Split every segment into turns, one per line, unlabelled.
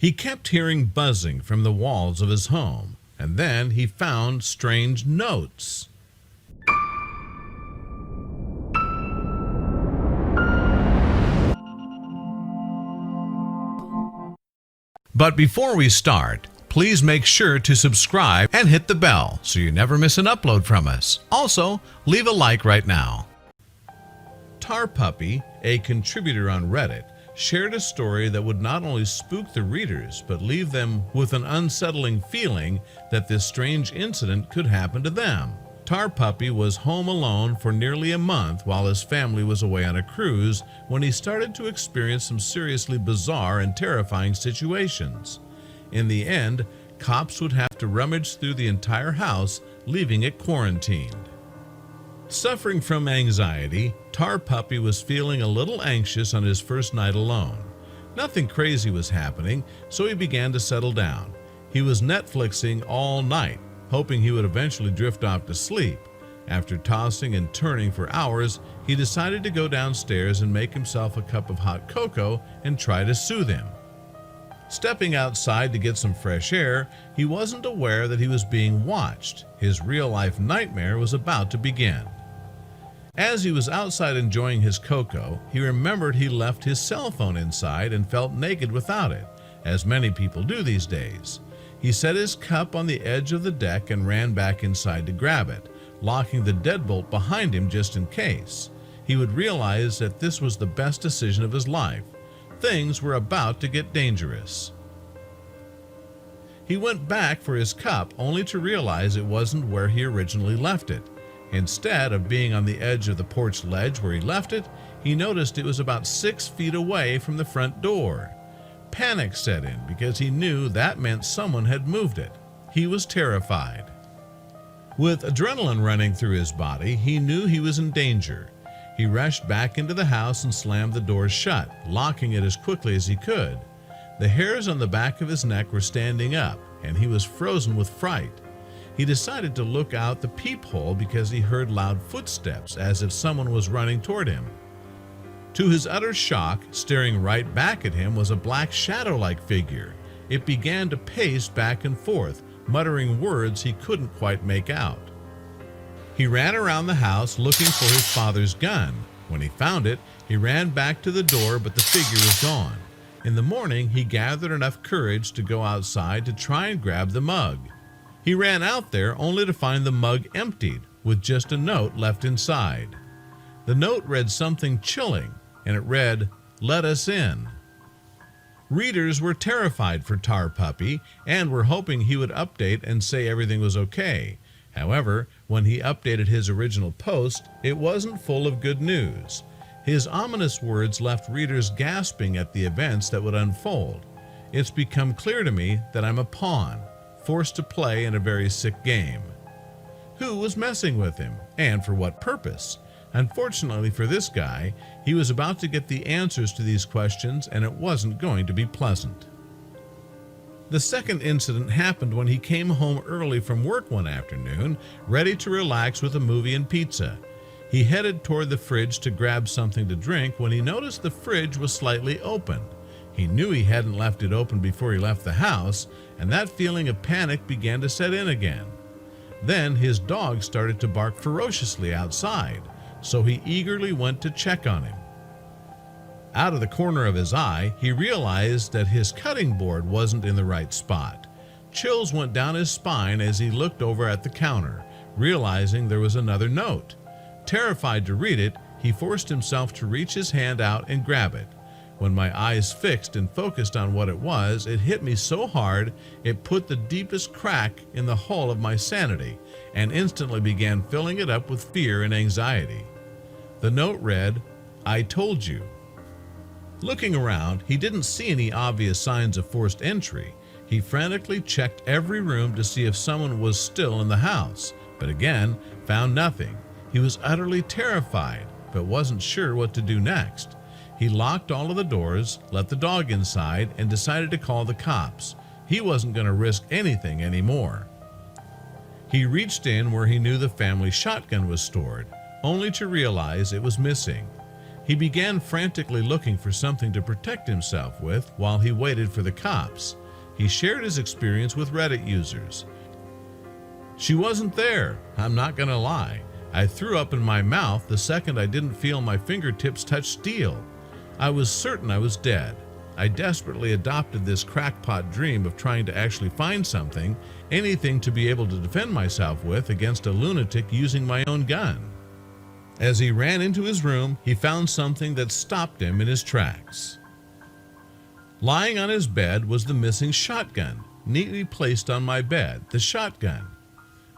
He kept hearing buzzing from the walls of his home, and then he found strange notes. But before we start, please make sure to subscribe and hit the bell so you never miss an upload from us. Also, leave a like right now. TarPuppy, a contributor on Reddit, shared a story that would not only spook the readers, but leave them with an unsettling feeling that this strange incident could happen to them. TarPuppy was home alone for nearly a month while his family was away on a cruise when he started to experience some seriously bizarre and terrifying situations. In the end, cops would have to rummage through the entire house, leaving it quarantined. Suffering from anxiety, TarPuppy was feeling a little anxious on his first night alone. Nothing crazy was happening, so he began to settle down. He was Netflixing all night, hoping he would eventually drift off to sleep. After tossing and turning for hours, he decided to go downstairs and make himself a cup of hot cocoa and try to soothe him. Stepping outside to get some fresh air, he wasn't aware that he was being watched. His real-life nightmare was about to begin. As he was outside enjoying his cocoa, he remembered he left his cell phone inside and felt naked without it, as many people do these days. He set his cup on the edge of the deck and ran back inside to grab it, locking the deadbolt behind him just in case. He would realize that this was the best decision of his life. Things were about to get dangerous. He went back for his cup only to realize it wasn't where he originally left it. Instead of being on the edge of the porch ledge where he left it, he noticed it was about 6 feet away from the front door. Panic set in because he knew that meant someone had moved it. He was terrified. With adrenaline running through his body, he knew he was in danger. He rushed back into the house and slammed the door shut, locking it as quickly as he could. The hairs on the back of his neck were standing up, and he was frozen with fright. He decided to look out the peephole because he heard loud footsteps, as if someone was running toward him. To his utter shock, staring right back at him was a black shadow-like figure. It began to pace back and forth, muttering words he couldn't quite make out. He ran around the house looking for his father's gun. When he found it, he ran back to the door, but the figure was gone. In the morning, he gathered enough courage to go outside to try and grab the mug. He ran out there only to find the mug emptied, with just a note left inside. The note read something chilling, and it read, "Let us in." Readers were terrified for TarPuppy and were hoping he would update and say everything was okay. However, when he updated his original post, it wasn't full of good news. His ominous words left readers gasping at the events that would unfold. It's become clear to me that I'm a pawn, forced to play in a very sick game. Who was messing with him, and for what purpose? Unfortunately for this guy, he was about to get the answers to these questions, and it wasn't going to be pleasant. The second incident happened when he came home early from work one afternoon, ready to relax with a movie and pizza. He headed toward the fridge to grab something to drink when he noticed the fridge was slightly open. He knew he hadn't left it open before he left the house, and that feeling of panic began to set in again. Then his dog started to bark ferociously outside, so he eagerly went to check on him. Out of the corner of his eye, he realized that his cutting board wasn't in the right spot. Chills went down his spine as he looked over at the counter, realizing there was another note. Terrified to read it, he forced himself to reach his hand out and grab it. When my eyes fixed and focused on what it was, it hit me so hard it put the deepest crack in the hull of my sanity and instantly began filling it up with fear and anxiety. The note read, "I told you." Looking around, he didn't see any obvious signs of forced entry. He frantically checked every room to see if someone was still in the house, but again, found nothing. He was utterly terrified, but wasn't sure what to do next. He locked all of the doors, let the dog inside, and decided to call the cops. He wasn't going to risk anything anymore. He reached in where he knew the family shotgun was stored, only to realize it was missing. He began frantically looking for something to protect himself with while he waited for the cops. He shared his experience with Reddit users. "She wasn't there. I'm not gonna lie. I threw up in my mouth the second I didn't feel my fingertips touch steel. I was certain I was dead. I desperately adopted this crackpot dream of trying to actually find something, anything to be able to defend myself with against a lunatic using my own gun." As he ran into his room, he found something that stopped him in his tracks. Lying on his bed was the missing shotgun, neatly placed on my bed, the shotgun.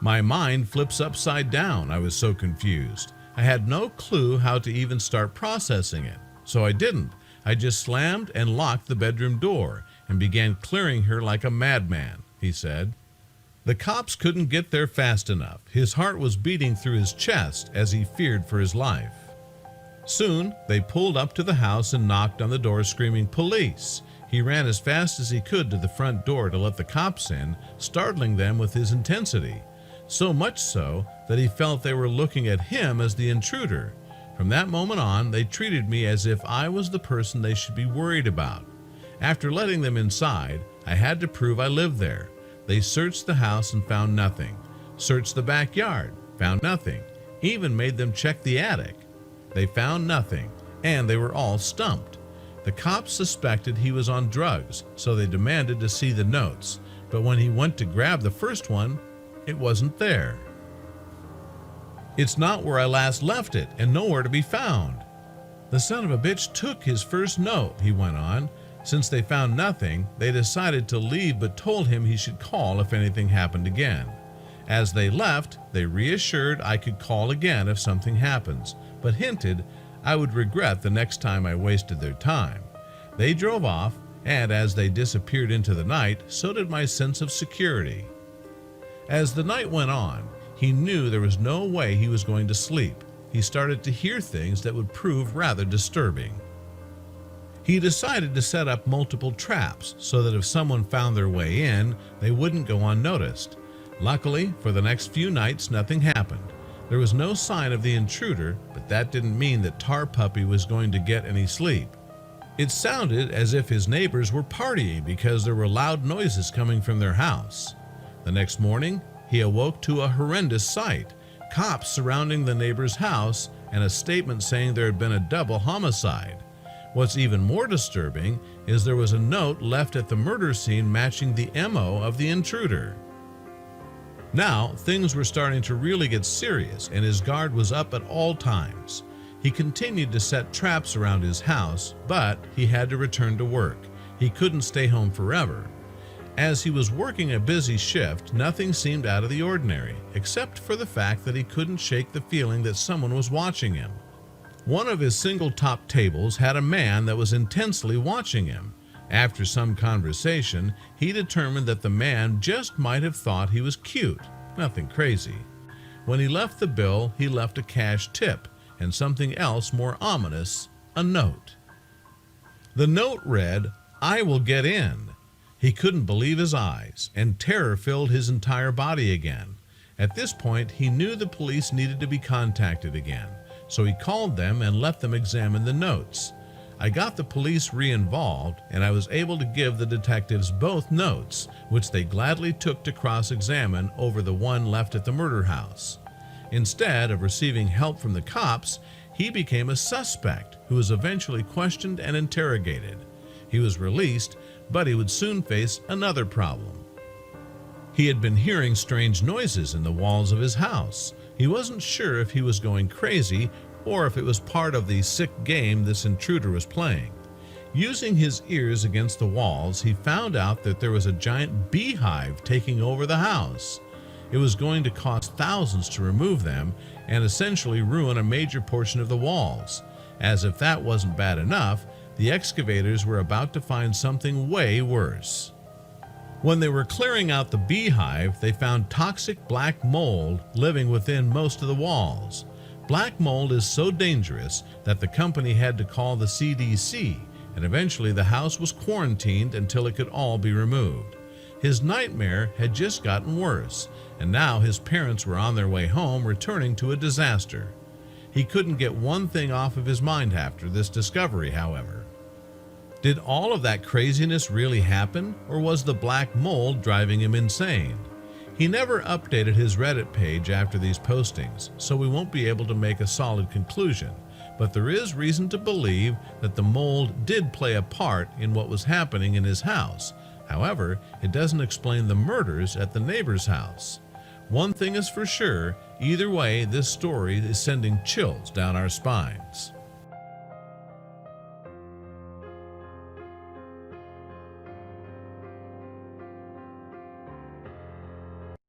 My mind flips upside down. I was so confused. I had no clue how to even start processing it, so I didn't. I just slammed and locked the bedroom door and began clearing her like a madman, he said. The cops couldn't get there fast enough. His heart was beating through his chest as he feared for his life. Soon, they pulled up to the house and knocked on the door screaming, "Police!" He ran as fast as he could to the front door to let the cops in, startling them with his intensity. So much so that he felt they were looking at him as the intruder. From that moment on, they treated me as if I was the person they should be worried about. After letting them inside, I had to prove I lived there. They searched the house and found nothing. Searched the backyard, found nothing. Even made them check the attic. They found nothing, and they were all stumped. The cops suspected he was on drugs, so they demanded to see the notes. But when he went to grab the first one, it wasn't there. "It's not where I last left it, and nowhere to be found. The son of a bitch took his first note," he went on. Since they found nothing, they decided to leave but told him he should call if anything happened again. As they left, they reassured I could call again if something happens, but hinted I would regret the next time I wasted their time. They drove off, and as they disappeared into the night, so did my sense of security. As the night went on, he knew there was no way he was going to sleep. He started to hear things that would prove rather disturbing. He decided to set up multiple traps so that if someone found their way in, they wouldn't go unnoticed. Luckily, for the next few nights, nothing happened. There was no sign of the intruder, but that didn't mean that TarPuppy was going to get any sleep. It sounded as if his neighbors were partying because there were loud noises coming from their house. The next morning, he awoke to a horrendous sight: cops surrounding the neighbor's house and a statement saying there had been a double homicide. What's even more disturbing is there was a note left at the murder scene matching the MO of the intruder. Now, things were starting to really get serious, and his guard was up at all times. He continued to set traps around his house, but he had to return to work. He couldn't stay home forever. As he was working a busy shift, nothing seemed out of the ordinary, except for the fact that he couldn't shake the feeling that someone was watching him. One of his single-top tables had a man that was intensely watching him. After some conversation, he determined that the man just might have thought he was cute, nothing crazy. When he left the bill, he left a cash tip and something else more ominous, a note. The note read, "I will get in." He couldn't believe his eyes, and terror filled his entire body again. At this point, he knew the police needed to be contacted again, so he called them and let them examine the notes. I got the police re-involved, and I was able to give the detectives both notes, which they gladly took to cross-examine over the one left at the murder house. Instead of receiving help from the cops, he became a suspect who was eventually questioned and interrogated. He was released, but he would soon face another problem. He had been hearing strange noises in the walls of his house. He wasn't sure if he was going crazy or if it was part of the sick game this intruder was playing. Using his ears against the walls, he found out that there was a giant beehive taking over the house. It was going to cost thousands to remove them and essentially ruin a major portion of the walls. As if that wasn't bad enough, the excavators were about to find something way worse. When they were clearing out the beehive, they found toxic black mold living within most of the walls. Black mold is so dangerous that the company had to call the CDC, and eventually the house was quarantined until it could all be removed. His nightmare had just gotten worse, and now his parents were on their way home returning to a disaster. He couldn't get one thing off of his mind after this discovery, however. Did all of that craziness really happen, or was the black mold driving him insane? He never updated his Reddit page after these postings, so we won't be able to make a solid conclusion, but there is reason to believe that the mold did play a part in what was happening in his house. However, it doesn't explain the murders at the neighbor's house. One thing is for sure, either way, this story is sending chills down our spines.